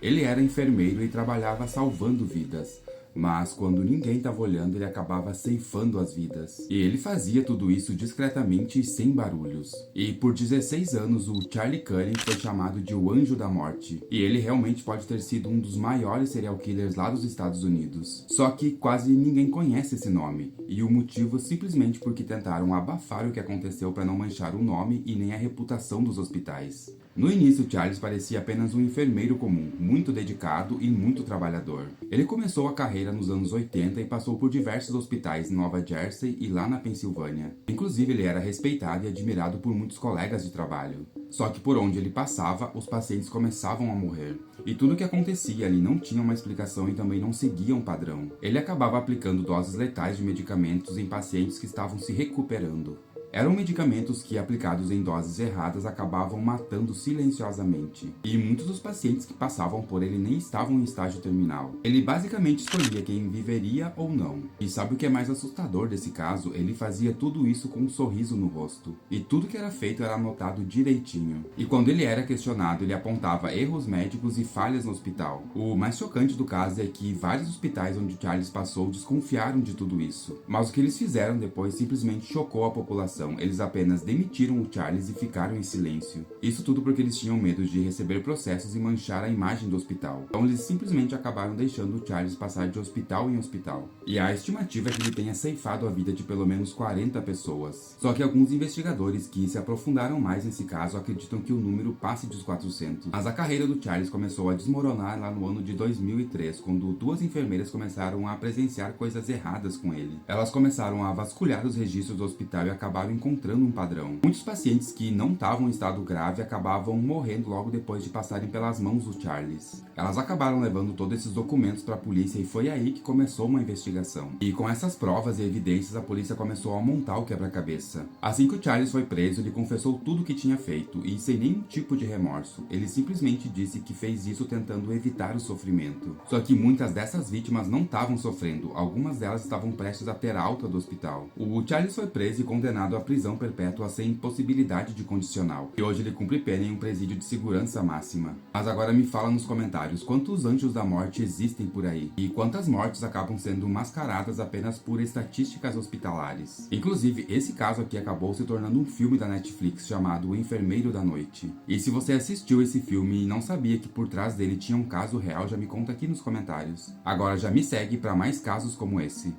Ele era enfermeiro e trabalhava salvando vidas. Mas quando ninguém estava olhando, ele acabava ceifando as vidas. E ele fazia tudo isso discretamente e sem barulhos. E por 16 anos, o Charlie Cullen foi chamado de o Anjo da Morte. E ele realmente pode ter sido um dos maiores serial killers lá dos Estados Unidos. Só que quase ninguém conhece esse nome. E o motivo simplesmente porque tentaram abafar o que aconteceu para não manchar o nome e nem a reputação dos hospitais. No início, Charles parecia apenas um enfermeiro comum, muito dedicado e muito trabalhador. Ele começou a carreira nos anos 80 e passou por diversos hospitais em Nova Jersey e lá na Pensilvânia. Inclusive, ele era respeitado e admirado por muitos colegas de trabalho. Só que por onde ele passava, os pacientes começavam a morrer. E tudo o que acontecia ali não tinha uma explicação e também não seguia um padrão. Ele acabava aplicando doses letais de medicamentos em pacientes que estavam se recuperando. Eram medicamentos que, aplicados em doses erradas, acabavam matando silenciosamente. E muitos dos pacientes que passavam por ele nem estavam em estágio terminal. Ele basicamente escolhia quem viveria ou não. E sabe o que é mais assustador desse caso? Ele fazia tudo isso com um sorriso no rosto. E tudo que era feito era anotado direitinho. E quando ele era questionado, ele apontava erros médicos e falhas no hospital. O mais chocante do caso é que vários hospitais onde Charles passou desconfiaram de tudo isso. Mas o que eles fizeram depois simplesmente chocou a população. Eles apenas demitiram o Charles e ficaram em silêncio. Isso tudo porque eles tinham medo de receber processos e manchar a imagem do hospital. Então eles simplesmente acabaram deixando o Charles passar de hospital em hospital. E a estimativa é que ele tenha ceifado a vida de pelo menos 40 pessoas. Só que alguns investigadores que se aprofundaram mais nesse caso acreditam que o número passe dos 400. Mas a carreira do Charles começou a desmoronar lá no ano de 2003, quando duas enfermeiras começaram a presenciar coisas erradas com ele. Elas começaram a vasculhar os registros do hospital e acabaram encontrando um padrão. Muitos pacientes que não estavam em estado grave acabavam morrendo logo depois de passarem pelas mãos do Charles. Elas acabaram levando todos esses documentos para a polícia e foi aí que começou uma investigação. E com essas provas e evidências, a polícia começou a montar o quebra-cabeça. Assim que o Charles foi preso, ele confessou tudo o que tinha feito e sem nenhum tipo de remorso. Ele simplesmente disse que fez isso tentando evitar o sofrimento. Só que muitas dessas vítimas não estavam sofrendo, algumas delas estavam prestes a ter alta do hospital. O Charles foi preso e condenado à prisão perpétua sem possibilidade de condicional. E hoje ele cumpre pena em um presídio de segurança máxima. Mas agora me fala nos comentários, quantos anjos da morte existem por aí? E quantas mortes acabam sendo mascaradas apenas por estatísticas hospitalares? Inclusive, esse caso aqui acabou se tornando um filme da Netflix chamado O Enfermeiro da Noite. E se você assistiu esse filme e não sabia que por trás dele tinha um caso real, já me conta aqui nos comentários. Agora já me segue para mais casos como esse.